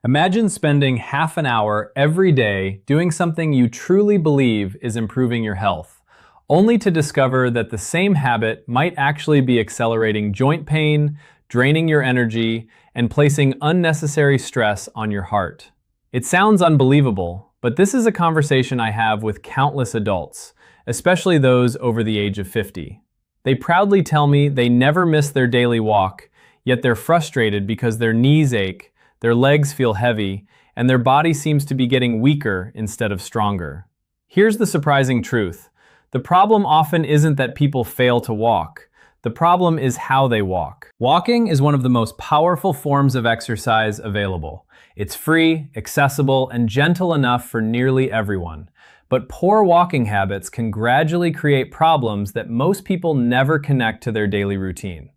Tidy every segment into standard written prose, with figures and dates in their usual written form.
Imagine spending half an hour every day doing something you truly believe is improving your health, only to discover that the same habit might actually be accelerating joint pain, draining your energy, and placing unnecessary stress on your heart. It sounds unbelievable, but this is a conversation I have with countless adults, especially those over the age of 50. They proudly tell me they never miss their daily walk, yet they're frustrated because their knees ache, their legs feel heavy, and their body seems to be getting weaker instead of stronger. Here's the surprising truth. The problem often isn't that people fail to walk. The problem is how they walk. Walking is one of the most powerful forms of exercise available. It's free, accessible, and gentle enough for nearly everyone. But poor walking habits can gradually create problems that most people never connect to their daily routine.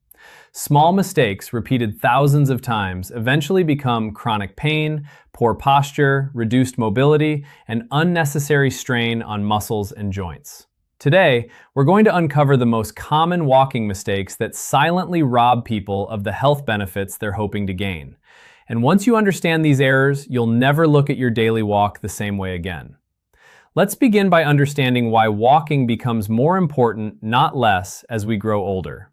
Small mistakes, repeated thousands of times, eventually become chronic pain, poor posture, reduced mobility, and unnecessary strain on muscles and joints. Today, we're going to uncover the most common walking mistakes that silently rob people of the health benefits they're hoping to gain. And once you understand these errors, you'll never look at your daily walk the same way again. Let's begin by understanding why walking becomes more important, not less, as we grow older.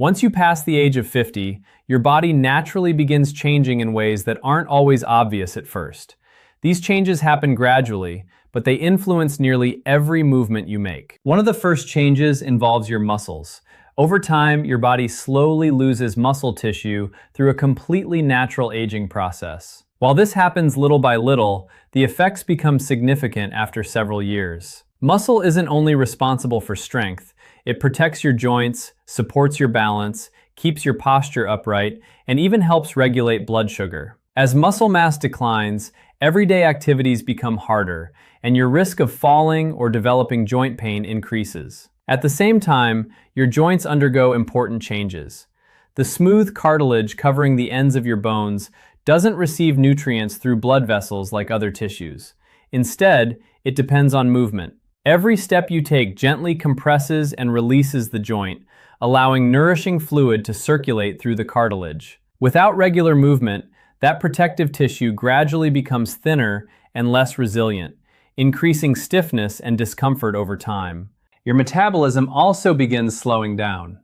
Once you pass the age of 50, your body naturally begins changing in ways that aren't always obvious at first. These changes happen gradually, but they influence nearly every movement you make. One of the first changes involves your muscles. Over time, your body slowly loses muscle tissue through a completely natural aging process. While this happens little by little, the effects become significant after several years. Muscle isn't only responsible for strength. It protects your joints, supports your balance, keeps your posture upright, and even helps regulate blood sugar. As muscle mass declines, everyday activities become harder, and your risk of falling or developing joint pain increases. At the same time, your joints undergo important changes. The smooth cartilage covering the ends of your bones doesn't receive nutrients through blood vessels like other tissues. Instead, it depends on movement. Every step you take gently compresses and releases the joint, allowing nourishing fluid to circulate through the cartilage. Without regular movement, that protective tissue gradually becomes thinner and less resilient, increasing stiffness and discomfort over time. Your metabolism also begins slowing down.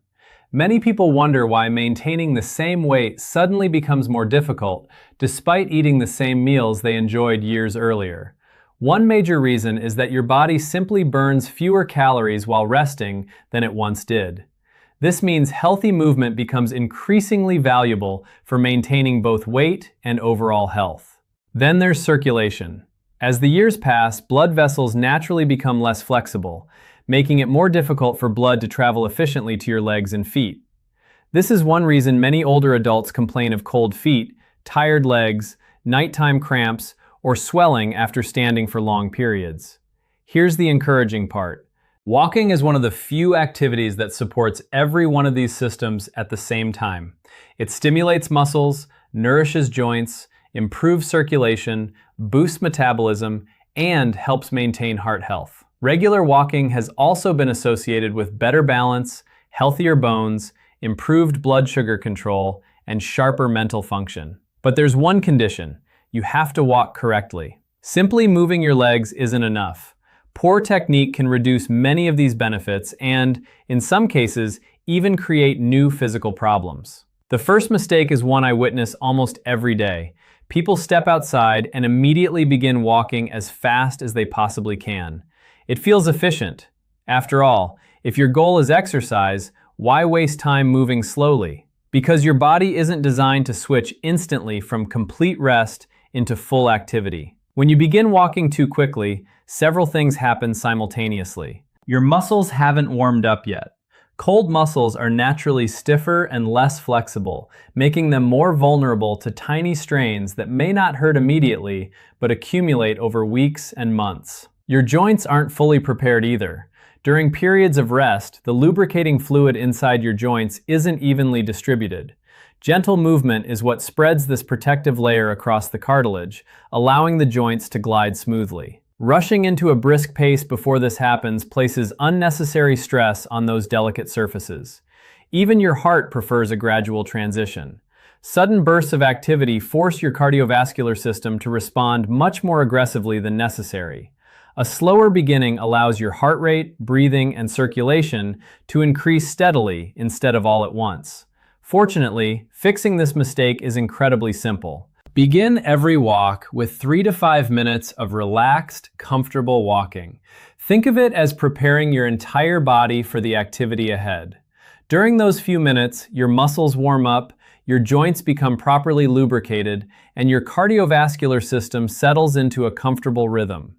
Many people wonder why maintaining the same weight suddenly becomes more difficult, despite eating the same meals they enjoyed years earlier. One major reason is that your body simply burns fewer calories while resting than it once did. This means healthy movement becomes increasingly valuable for maintaining both weight and overall health. Then there's circulation. As the years pass, blood vessels naturally become less flexible, making it more difficult for blood to travel efficiently to your legs and feet. This is one reason many older adults complain of cold feet, tired legs, nighttime cramps, or swelling after standing for long periods. Here's the encouraging part. Walking is one of the few activities that supports every one of these systems at the same time. It stimulates muscles, nourishes joints, improves circulation, boosts metabolism, and helps maintain heart health. Regular walking has also been associated with better balance, healthier bones, improved blood sugar control, and sharper mental function. But there's one condition. You have to walk correctly. Simply moving your legs isn't enough. Poor technique can reduce many of these benefits and, in some cases, even create new physical problems. The first mistake is one I witness almost every day. People step outside and immediately begin walking as fast as they possibly can. It feels efficient. After all, if your goal is exercise, why waste time moving slowly? Because your body isn't designed to switch instantly from complete rest into full activity. When you begin walking too quickly, several things happen simultaneously. Your muscles haven't warmed up yet. Cold muscles are naturally stiffer and less flexible, making them more vulnerable to tiny strains that may not hurt immediately, but accumulate over weeks and months. Your joints aren't fully prepared either. During periods of rest, the lubricating fluid inside your joints isn't evenly distributed. Gentle movement is what spreads this protective layer across the cartilage, allowing the joints to glide smoothly. Rushing into a brisk pace before this happens places unnecessary stress on those delicate surfaces. Even your heart prefers a gradual transition. Sudden bursts of activity force your cardiovascular system to respond much more aggressively than necessary. A slower beginning allows your heart rate, breathing, and circulation to increase steadily instead of all at once. Fortunately, fixing this mistake is incredibly simple. Begin every walk with 3 to 5 minutes of relaxed, comfortable walking. Think of it as preparing your entire body for the activity ahead. During those few minutes, your muscles warm up, your joints become properly lubricated, and your cardiovascular system settles into a comfortable rhythm.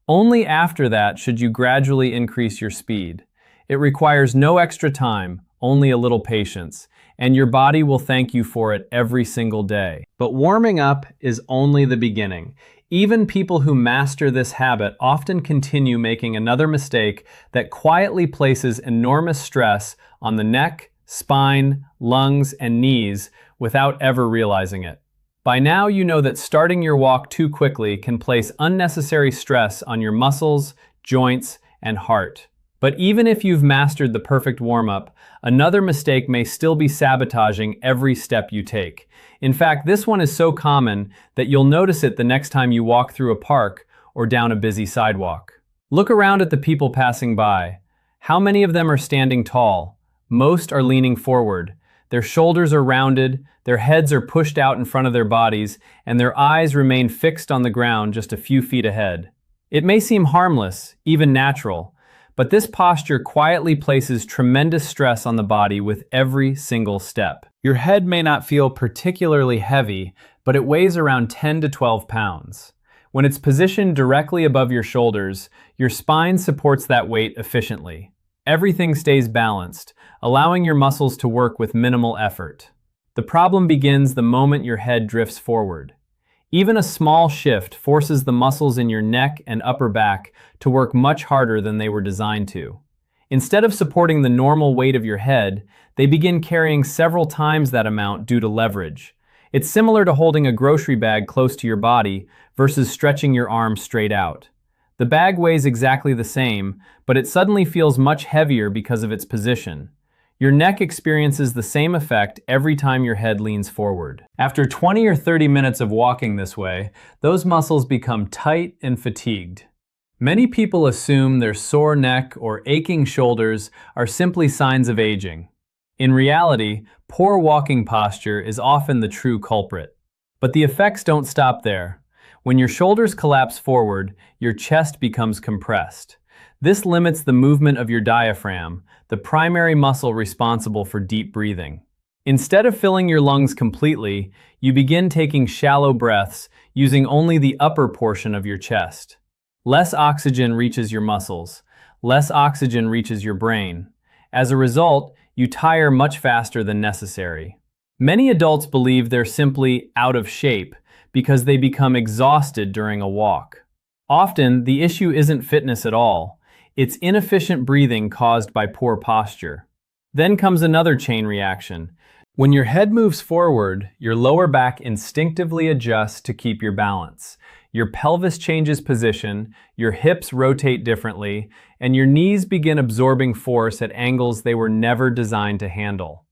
Only after that should you gradually increase your speed. It requires no extra time, only a little patience, and your body will thank you for it every single day. But warming up is only the beginning. Even people who master this habit often continue making another mistake that quietly places enormous stress on the neck, spine, lungs, and knees without ever realizing it. By now, you know that starting your walk too quickly can place unnecessary stress on your muscles, joints, and heart. But even if you've mastered the perfect warm-up, another mistake may still be sabotaging every step you take. In fact, this one is so common that you'll notice it the next time you walk through a park or down a busy sidewalk. Look around at the people passing by. How many of them are standing tall? Most are leaning forward. Their shoulders are rounded, their heads are pushed out in front of their bodies, and their eyes remain fixed on the ground just a few feet ahead. It may seem harmless, even natural, but this posture quietly places tremendous stress on the body with every single step. Your head may not feel particularly heavy, but it weighs around 10 to 12 pounds. When it's positioned directly above your shoulders, your spine supports that weight efficiently. Everything stays balanced, allowing your muscles to work with minimal effort. The problem begins the moment your head drifts forward. Even a small shift forces the muscles in your neck and upper back to work much harder than they were designed to. Instead of supporting the normal weight of your head, they begin carrying several times that amount due to leverage. It's similar to holding a grocery bag close to your body versus stretching your arm straight out. The bag weighs exactly the same, but it suddenly feels much heavier because of its position. Your neck experiences the same effect every time your head leans forward. After 20 or 30 minutes of walking this way, those muscles become tight and fatigued. Many people assume their sore neck or aching shoulders are simply signs of aging. In reality, poor walking posture is often the true culprit. But the effects don't stop there. When your shoulders collapse forward, your chest becomes compressed. This limits the movement of your diaphragm, the primary muscle responsible for deep breathing. Instead of filling your lungs completely, you begin taking shallow breaths using only the upper portion of your chest. Less oxygen reaches your muscles. Less oxygen reaches your brain. As a result, you tire much faster than necessary. Many adults believe they're simply out of shape because they become exhausted during a walk. Often, the issue isn't fitness at all. It's inefficient breathing caused by poor posture. Then comes another chain reaction. When your head moves forward, your lower back instinctively adjusts to keep your balance. Your pelvis changes position, your hips rotate differently, and your knees begin absorbing force at angles they were never designed to handle.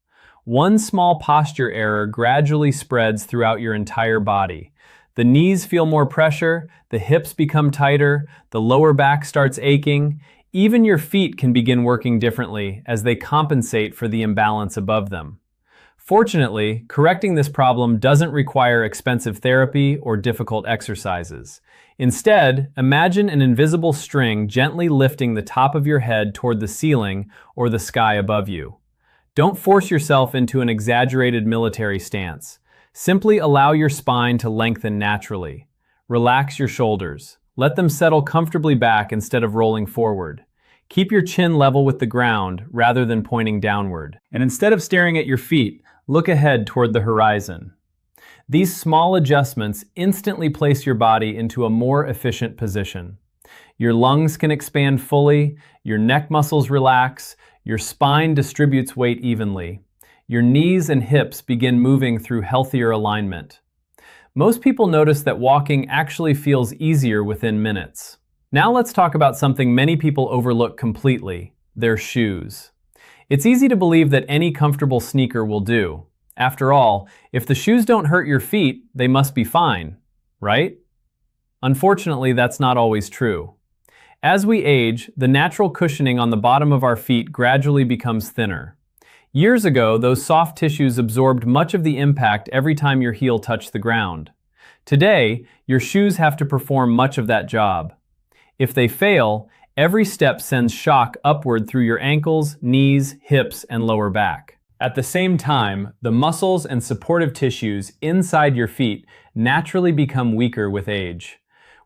One small posture error gradually spreads throughout your entire body. The knees feel more pressure, the hips become tighter, the lower back starts aching. Even your feet can begin working differently as they compensate for the imbalance above them. Fortunately, correcting this problem doesn't require expensive therapy or difficult exercises. Instead, imagine an invisible string gently lifting the top of your head toward the ceiling or the sky above you. Don't force yourself into an exaggerated military stance. Simply allow your spine to lengthen naturally. Relax your shoulders. Let them settle comfortably back instead of rolling forward. Keep your chin level with the ground rather than pointing downward. And instead of staring at your feet, look ahead toward the horizon. These small adjustments instantly place your body into a more efficient position. Your lungs can expand fully, your neck muscles relax, your spine distributes weight evenly. Your knees and hips begin moving through healthier alignment. Most people notice that walking actually feels easier within minutes. Now let's talk about something many people overlook completely, their shoes. It's easy to believe that any comfortable sneaker will do. After all, if the shoes don't hurt your feet, they must be fine, right? Unfortunately, that's not always true. As we age, the natural cushioning on the bottom of our feet gradually becomes thinner. Years ago, those soft tissues absorbed much of the impact every time your heel touched the ground. Today, your shoes have to perform much of that job. If they fail, every step sends shock upward through your ankles, knees, hips, and lower back. At the same time, the muscles and supportive tissues inside your feet naturally become weaker with age.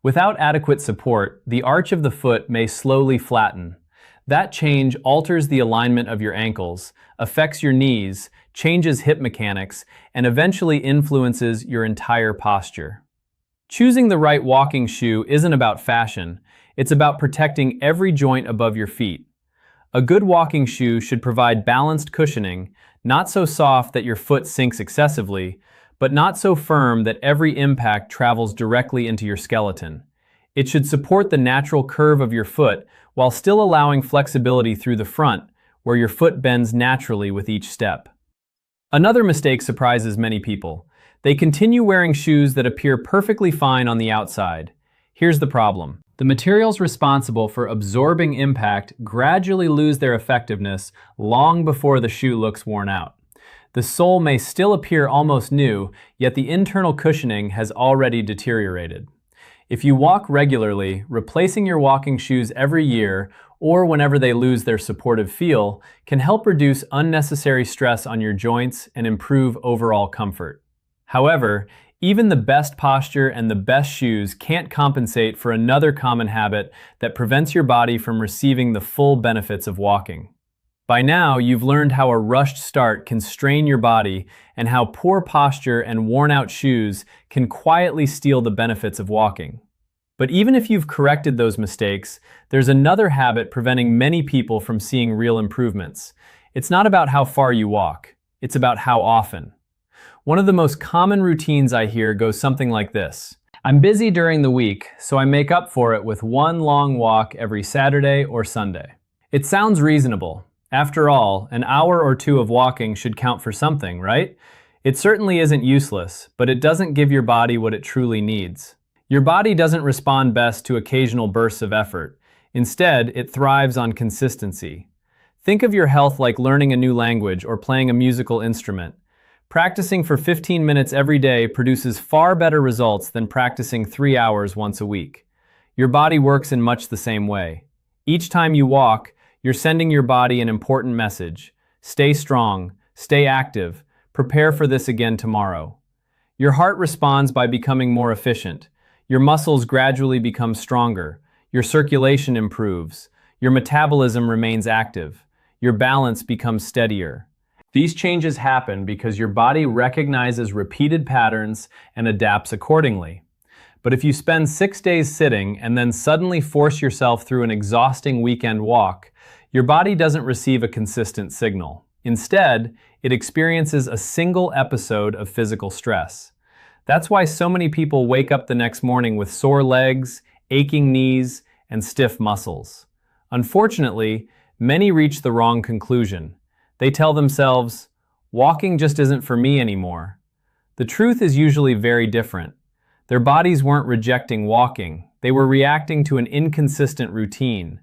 Without adequate support, the arch of the foot may slowly flatten. That change alters the alignment of your ankles, affects your knees, changes hip mechanics, and eventually influences your entire posture. Choosing the right walking shoe isn't about fashion, it's about protecting every joint above your feet. A good walking shoe should provide balanced cushioning, not so soft that your foot sinks excessively, but not so firm that every impact travels directly into your skeleton. It should support the natural curve of your foot while still allowing flexibility through the front, where your foot bends naturally with each step. Another mistake surprises many people. They continue wearing shoes that appear perfectly fine on the outside. Here's the problem. The materials responsible for absorbing impact gradually lose their effectiveness long before the shoe looks worn out. The sole may still appear almost new, yet the internal cushioning has already deteriorated. If you walk regularly, replacing your walking shoes every year or whenever they lose their supportive feel can help reduce unnecessary stress on your joints and improve overall comfort. However, even the best posture and the best shoes can't compensate for another common habit that prevents your body from receiving the full benefits of walking. By now, you've learned how a rushed start can strain your body and how poor posture and worn-out shoes can quietly steal the benefits of walking. But even if you've corrected those mistakes, there's another habit preventing many people from seeing real improvements. It's not about how far you walk, it's about how often. One of the most common routines I hear goes something like this. I'm busy during the week, so I make up for it with one long walk every Saturday or Sunday. It sounds reasonable. After all, an hour or two of walking should count for something, right? It certainly isn't useless, but it doesn't give your body what it truly needs. Your body doesn't respond best to occasional bursts of effort. Instead, it thrives on consistency. Think of your health like learning a new language or playing a musical instrument. Practicing for 15 minutes every day produces far better results than practicing 3 hours once a week. Your body works in much the same way. Each time you walk, you're sending your body an important message. Stay strong, stay active, prepare for this again tomorrow. Your heart responds by becoming more efficient. Your muscles gradually become stronger. Your circulation improves. Your metabolism remains active. Your balance becomes steadier. These changes happen because your body recognizes repeated patterns and adapts accordingly. But if you spend 6 days sitting and then suddenly force yourself through an exhausting weekend walk, your body doesn't receive a consistent signal. Instead, it experiences a single episode of physical stress. That's why so many people wake up the next morning with sore legs, aching knees, and stiff muscles. Unfortunately, many reach the wrong conclusion. They tell themselves, "Walking just isn't for me anymore." The truth is usually very different. Their bodies weren't rejecting walking, they were reacting to an inconsistent routine.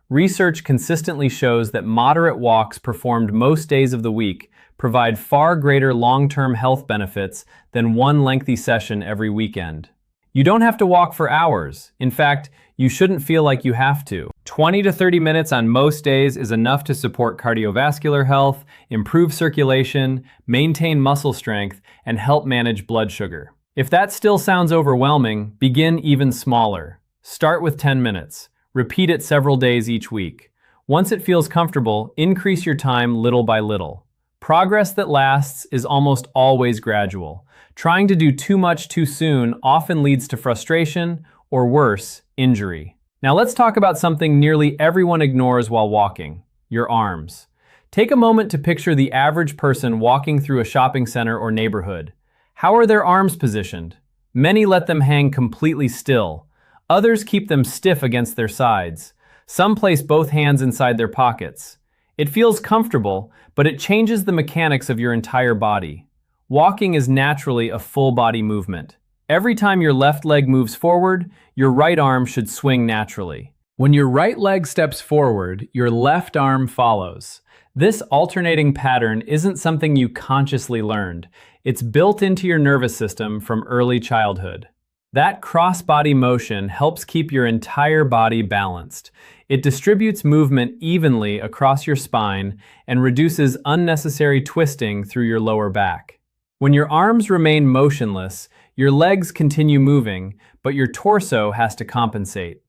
Research consistently shows that moderate walks performed most days of the week provide far greater long-term health benefits than one lengthy session every weekend. You don't have to walk for hours. In fact, you shouldn't feel like you have to. 20 to 30 minutes on most days is enough to support cardiovascular health, improve circulation, maintain muscle strength, and help manage blood sugar. If that still sounds overwhelming, begin even smaller. Start with 10 minutes. Repeat it several days each week. Once it feels comfortable, increase your time little by little. Progress that lasts is almost always gradual. Trying to do too much too soon often leads to frustration, or worse, injury. Now let's talk about something nearly everyone ignores while walking: your arms. Take a moment to picture the average person walking through a shopping center or neighborhood. How are their arms positioned? Many let them hang completely still. Others keep them stiff against their sides. Some place both hands inside their pockets. It feels comfortable, but it changes the mechanics of your entire body. Walking is naturally a full-body movement. Every time your left leg moves forward, your right arm should swing naturally. When your right leg steps forward, your left arm follows. This alternating pattern isn't something you consciously learned. It's built into your nervous system from early childhood. That cross-body motion helps keep your entire body balanced. It distributes movement evenly across your spine and reduces unnecessary twisting through your lower back. When your arms remain motionless, your legs continue moving, but your torso has to compensate.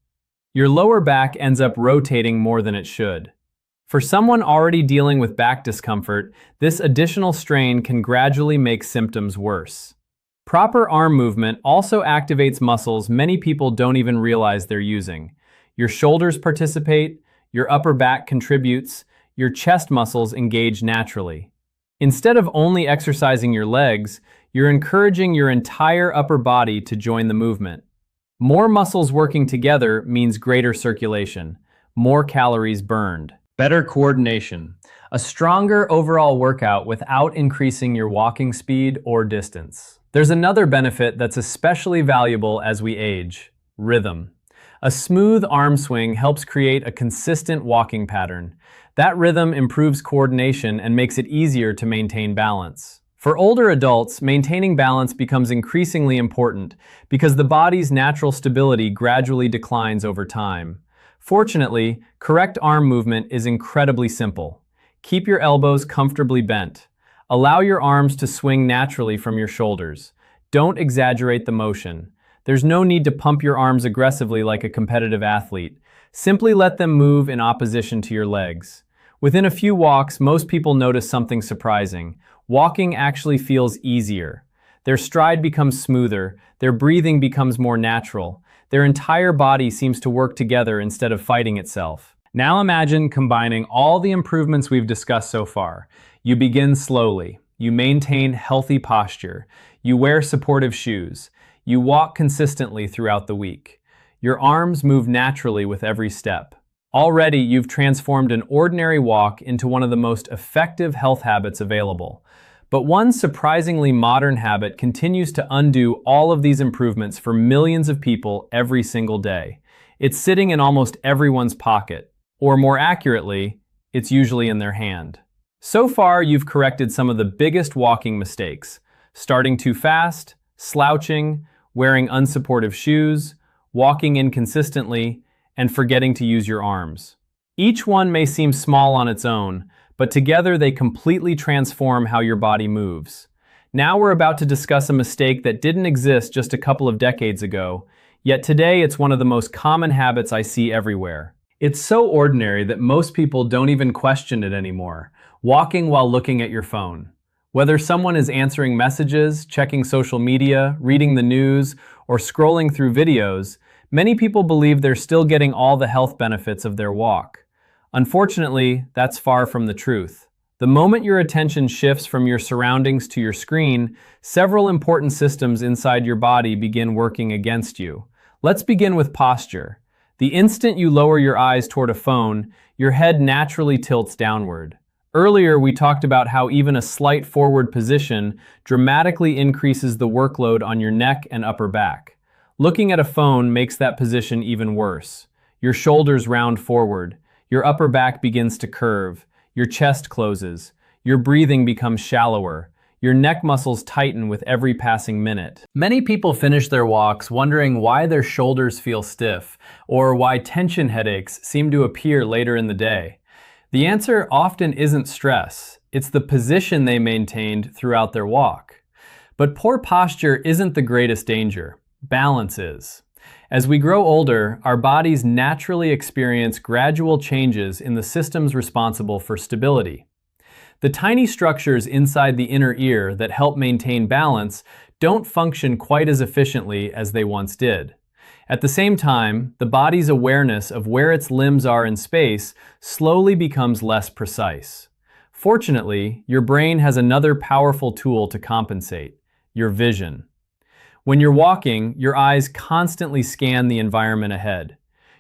Your lower back ends up rotating more than it should. For someone already dealing with back discomfort, this additional strain can gradually make symptoms worse. Proper arm movement also activates muscles many people don't even realize they're using. Your shoulders participate, your upper back contributes, your chest muscles engage naturally. Instead of only exercising your legs, you're encouraging your entire upper body to join the movement. More muscles working together means greater circulation, more calories burned. Better coordination. A stronger overall workout without increasing your walking speed or distance. There's another benefit that's especially valuable as we age: rhythm. A smooth arm swing helps create a consistent walking pattern. That rhythm improves coordination and makes it easier to maintain balance. For older adults, maintaining balance becomes increasingly important because the body's natural stability gradually declines over time. Fortunately, correct arm movement is incredibly simple. Keep your elbows comfortably bent. Allow your arms to swing naturally from your shoulders. Don't exaggerate the motion. There's no need to pump your arms aggressively like a competitive athlete. Simply let them move in opposition to your legs. Within a few walks, most people notice something surprising. Walking actually feels easier. Their stride becomes smoother, their breathing becomes more natural. Their entire body seems to work together instead of fighting itself. Now imagine combining all the improvements we've discussed so far. You begin slowly. You maintain healthy posture. You wear supportive shoes. You walk consistently throughout the week. Your arms move naturally with every step. Already, you've transformed an ordinary walk into one of the most effective health habits available. But one surprisingly modern habit continues to undo all of these improvements for millions of people every single day. It's sitting in almost everyone's pocket, or more accurately, it's usually in their hand. So far, you've corrected some of the biggest walking mistakes: starting too fast, slouching, wearing unsupportive shoes, walking inconsistently, and forgetting to use your arms. Each one may seem small on its own, but together they completely transform how your body moves. Now we're about to discuss a mistake that didn't exist just a couple of decades ago, yet today it's one of the most common habits I see everywhere. It's so ordinary that most people don't even question it anymore: walking while looking at your phone. Whether someone is answering messages, checking social media, reading the news, or scrolling through videos, many people believe they're still getting all the health benefits of their walk. Unfortunately, that's far from the truth. The moment your attention shifts from your surroundings to your screen, several important systems inside your body begin working against you. Let's begin with posture. The instant you lower your eyes toward a phone, your head naturally tilts downward. Earlier, we talked about how even a slight forward position dramatically increases the workload on your neck and upper back. Looking at a phone makes that position even worse. Your shoulders round forward, your upper back begins to curve, your chest closes, your breathing becomes shallower, your neck muscles tighten with every passing minute. Many people finish their walks wondering why their shoulders feel stiff, or why tension headaches seem to appear later in the day. The answer often isn't stress, it's the position they maintained throughout their walk. But poor posture isn't the greatest danger. Balance is. As we grow older, our bodies naturally experience gradual changes in the systems responsible for stability. The tiny structures inside the inner ear that help maintain balance don't function quite as efficiently as they once did. At the same time, the body's awareness of where its limbs are in space slowly becomes less precise. Fortunately, your brain has another powerful tool to compensate: your vision. When you're walking, your eyes constantly scan the environment ahead.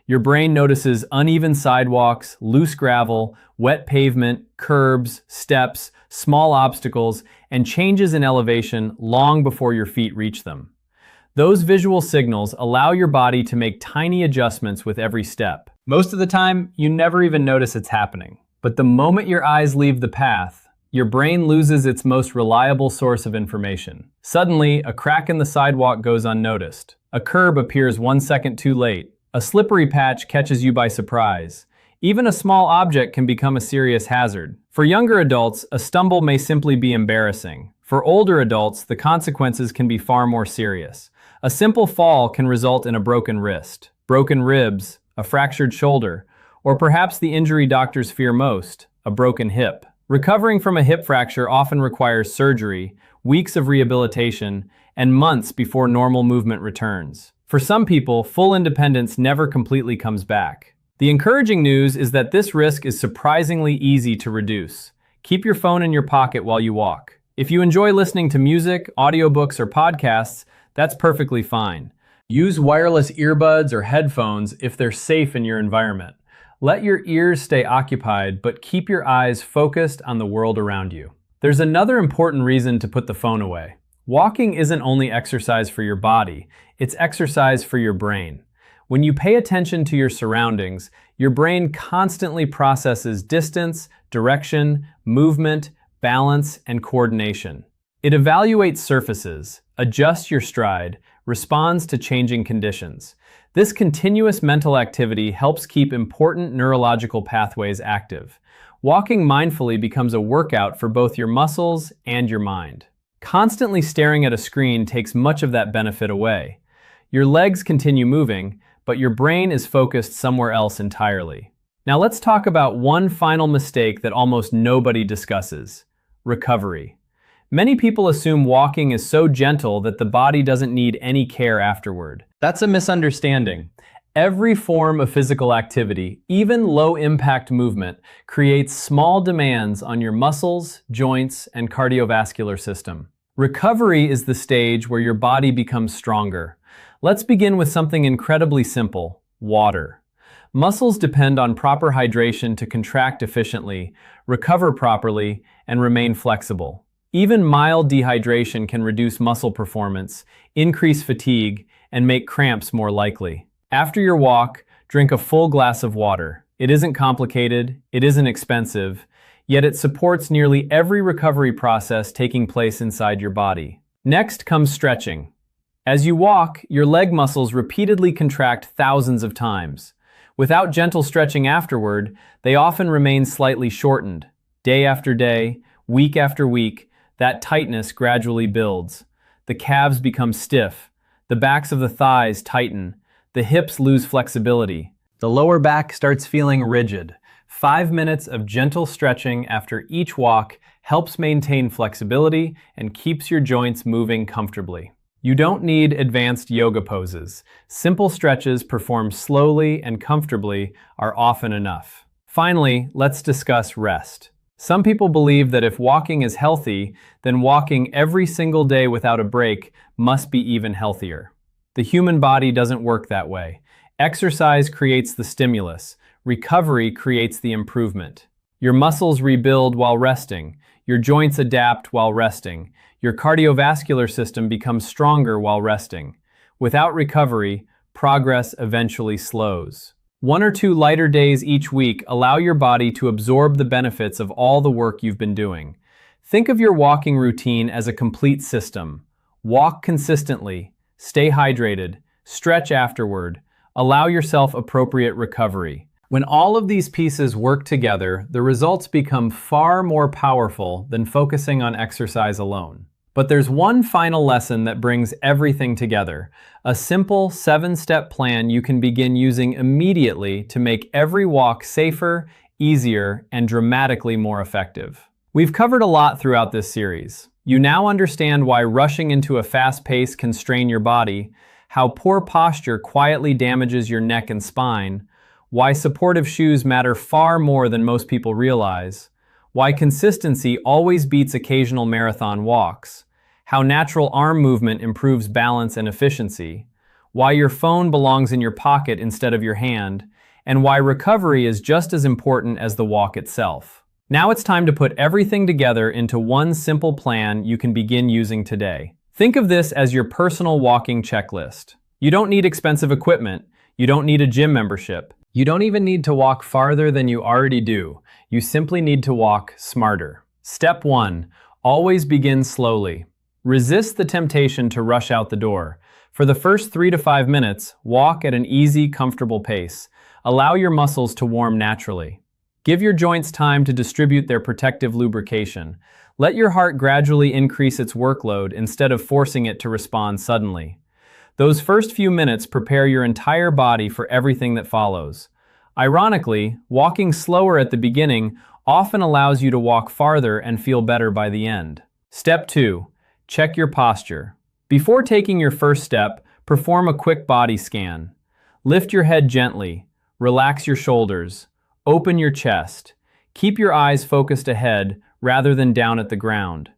Your brain notices uneven sidewalks, loose gravel, wet pavement, curbs, steps, small obstacles, and changes in elevation long before your feet reach them. Those visual signals allow your body to make tiny adjustments with every step. Most of the time, you never even notice it's happening. But the moment your eyes leave the path, your brain loses its most reliable source of information. Suddenly, a crack in the sidewalk goes unnoticed. A curb appears 1 second too late. A slippery patch catches you by surprise. Even a small object can become a serious hazard. For younger adults, a stumble may simply be embarrassing. For older adults, the consequences can be far more serious. A simple fall can result in a broken wrist, broken ribs, a fractured shoulder, or perhaps the injury doctors fear most, a broken hip. Recovering from a hip fracture often requires surgery, weeks of rehabilitation, and months before normal movement returns. For some people, full independence never completely comes back. The encouraging news is that this risk is surprisingly easy to reduce. Keep your phone in your pocket while you walk. If you enjoy listening to music, audiobooks, or podcasts, that's perfectly fine. Use wireless earbuds or headphones if they're safe in your environment. Let your ears stay occupied, but keep your eyes focused on the world around you. There's another important reason to put the phone away. Walking isn't only exercise for your body, it's exercise for your brain. When you pay attention to your surroundings, your brain constantly processes distance, direction, movement, balance, and coordination. It evaluates surfaces, adjusts your stride, responds to changing conditions. This continuous mental activity helps keep important neurological pathways active. Walking mindfully becomes a workout for both your muscles and your mind. Constantly staring at a screen takes much of that benefit away. Your legs continue moving, but your brain is focused somewhere else entirely. Now let's talk about one final mistake that almost nobody discusses: recovery. Many people assume walking is so gentle that the body doesn't need any care afterward. That's a misunderstanding. Every form of physical activity, even low-impact movement, creates small demands on your muscles, joints, and cardiovascular system. Recovery is the stage where your body becomes stronger. Let's begin with something incredibly simple: water. Muscles depend on proper hydration to contract efficiently, recover properly, and remain flexible. Even mild dehydration can reduce muscle performance, increase fatigue, and make cramps more likely. After your walk, drink a full glass of water. It isn't complicated, it isn't expensive, yet it supports nearly every recovery process taking place inside your body. Next comes stretching. As you walk, your leg muscles repeatedly contract thousands of times. Without gentle stretching afterward, they often remain slightly shortened. Day after day, week after week, that tightness gradually builds. The calves become stiff, the backs of the thighs tighten, the hips lose flexibility. The lower back starts feeling rigid. 5 minutes of gentle stretching after each walk helps maintain flexibility and keeps your joints moving comfortably. You don't need advanced yoga poses. Simple stretches performed slowly and comfortably are often enough. Finally, let's discuss rest. Some people believe that if walking is healthy, then walking every single day without a break must be even healthier. The human body doesn't work that way. Exercise creates the stimulus. Recovery creates the improvement. Your muscles rebuild while resting. Your joints adapt while resting. Your cardiovascular system becomes stronger while resting. Without recovery, progress eventually slows. 1 or 2 lighter days each week allow your body to absorb the benefits of all the work you've been doing. Think of your walking routine as a complete system. Walk consistently, stay hydrated, stretch afterward, allow yourself appropriate recovery. When all of these pieces work together, the results become far more powerful than focusing on exercise alone. But there's one final lesson that brings everything together: a simple 7-step plan you can begin using immediately to make every walk safer, easier, and dramatically more effective. We've covered a lot throughout this series. You now understand why rushing into a fast pace can strain your body, how poor posture quietly damages your neck and spine, why supportive shoes matter far more than most people realize, why consistency always beats occasional marathon walks, how natural arm movement improves balance and efficiency, why your phone belongs in your pocket instead of your hand, and why recovery is just as important as the walk itself. Now it's time to put everything together into one simple plan you can begin using today. Think of this as your personal walking checklist. You don't need expensive equipment. You don't need a gym membership. You don't even need to walk farther than you already do. You simply need to walk smarter. Step 1. Always begin slowly. Resist the temptation to rush out the door. For the first 3 to 5 minutes, walk at an easy, comfortable pace. Allow your muscles to warm naturally. Give your joints time to distribute their protective lubrication. Let your heart gradually increase its workload instead of forcing it to respond suddenly. Those first few minutes prepare your entire body for everything that follows. Ironically, walking slower at the beginning often allows you to walk farther and feel better by the end. Step 2. Check your posture. Before taking your first step, perform a quick body scan. Lift your head gently. Relax your shoulders. Open your chest. Keep your eyes focused ahead rather than down at the ground.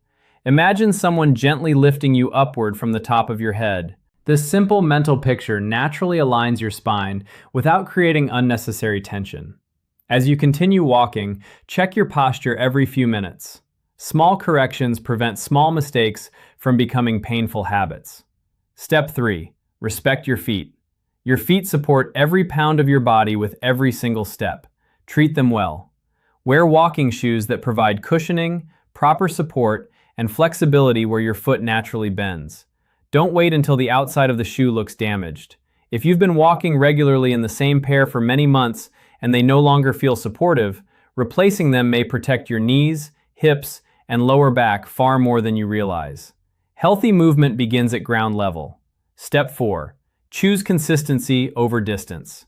Imagine someone gently lifting you upward from the top of your head. This simple mental picture naturally aligns your spine without creating unnecessary tension. As you continue walking, check your posture every few minutes. Small corrections prevent small mistakes from becoming painful habits. Step 3. Respect your feet. Your feet support every pound of your body with every single step. Treat them well. Wear walking shoes that provide cushioning, proper support, and flexibility where your foot naturally bends. Don't wait until the outside of the shoe looks damaged. If you've been walking regularly in the same pair for many months and they no longer feel supportive, replacing them may protect your knees, hips, and lower back far more than you realize. Healthy movement begins at ground level. Step 4. Choose consistency over distance.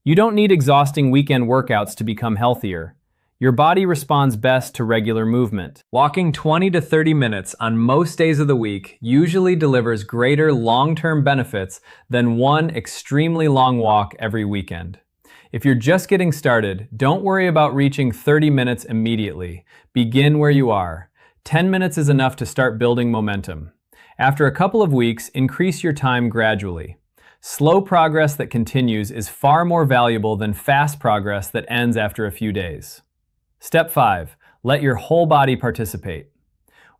You don't need exhausting weekend workouts to become healthier. Your body responds best to regular movement. Walking 20 to 30 minutes on most days of the week usually delivers greater long-term benefits than one extremely long walk every weekend. If you're just getting started, don't worry about reaching 30 minutes immediately. Begin where you are. 10 minutes is enough to start building momentum. After a couple of weeks, increase your time gradually. Slow progress that continues is far more valuable than fast progress that ends after a few days. Step 5. Let your whole body participate.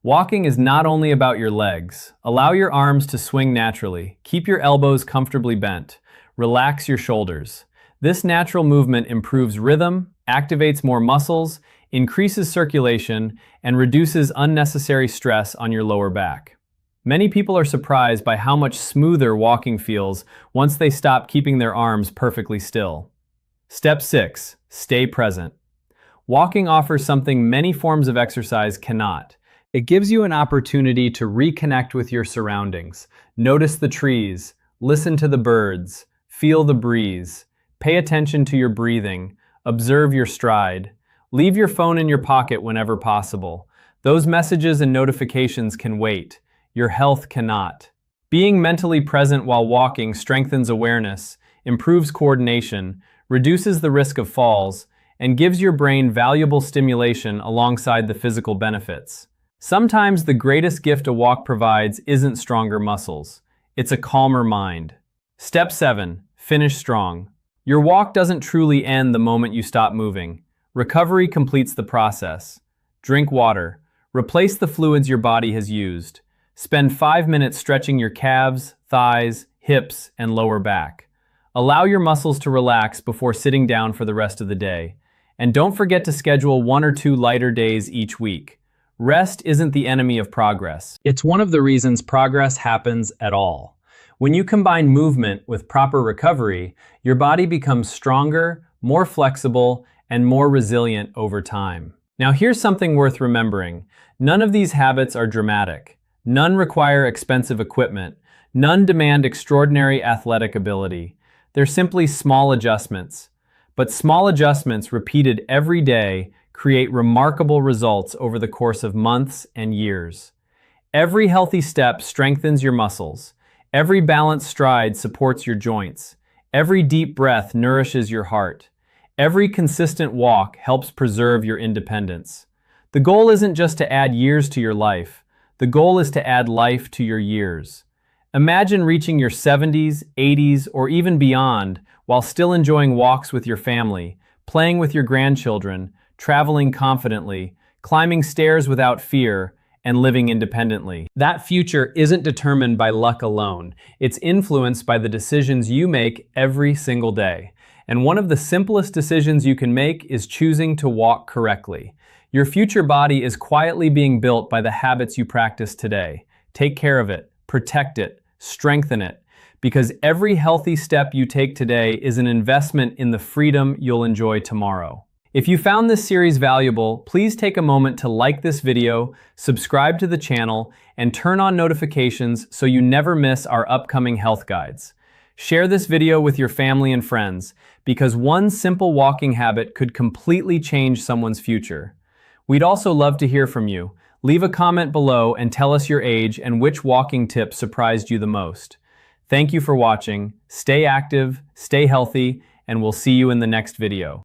Walking is not only about your legs. Allow your arms to swing naturally. Keep your elbows comfortably bent. Relax your shoulders. This natural movement improves rhythm, activates more muscles, increases circulation, and reduces unnecessary stress on your lower back. Many people are surprised by how much smoother walking feels once they stop keeping their arms perfectly still. Step 6. Stay present. Walking offers something many forms of exercise cannot. It gives you an opportunity to reconnect with your surroundings. Notice the trees, listen to the birds, feel the breeze, pay attention to your breathing, observe your stride. Leave your phone in your pocket whenever possible. Those messages and notifications can wait. Your health cannot. Being mentally present while walking strengthens awareness, improves coordination, reduces the risk of falls, and gives your brain valuable stimulation alongside the physical benefits. Sometimes the greatest gift a walk provides isn't stronger muscles. It's a calmer mind. Step 7. Finish strong. Your walk doesn't truly end the moment you stop moving. Recovery completes the process. Drink water. Replace the fluids your body has used. Spend 5 minutes stretching your calves, thighs, hips, and lower back. Allow your muscles to relax before sitting down for the rest of the day. And don't forget to schedule 1 or 2 lighter days each week. Rest isn't the enemy of progress. It's one of the reasons progress happens at all. When you combine movement with proper recovery, your body becomes stronger, more flexible, and more resilient over time. Now here's something worth remembering. None of these habits are dramatic. None require expensive equipment. None demand extraordinary athletic ability. They're simply small adjustments. But small adjustments repeated every day create remarkable results over the course of months and years. Every healthy step strengthens your muscles. Every balanced stride supports your joints. Every deep breath nourishes your heart. Every consistent walk helps preserve your independence. The goal isn't just to add years to your life. The goal is to add life to your years. Imagine reaching your 70s, 80s, or even beyond while still enjoying walks with your family, playing with your grandchildren, traveling confidently, climbing stairs without fear, and living independently. That future isn't determined by luck alone. It's influenced by the decisions you make every single day. And one of the simplest decisions you can make is choosing to walk correctly. Your future body is quietly being built by the habits you practice today. Take care of it, protect it, strengthen it, because every healthy step you take today is an investment in the freedom you'll enjoy tomorrow. If you found this series valuable, please take a moment to like this video, subscribe to the channel, and turn on notifications so you never miss our upcoming health guides. Share this video with your family and friends, because one simple walking habit could completely change someone's future. We'd also love to hear from you. Leave a comment below and tell us your age and which walking tip surprised you the most. Thank you for watching. Stay active, stay healthy, and we'll see you in the next video.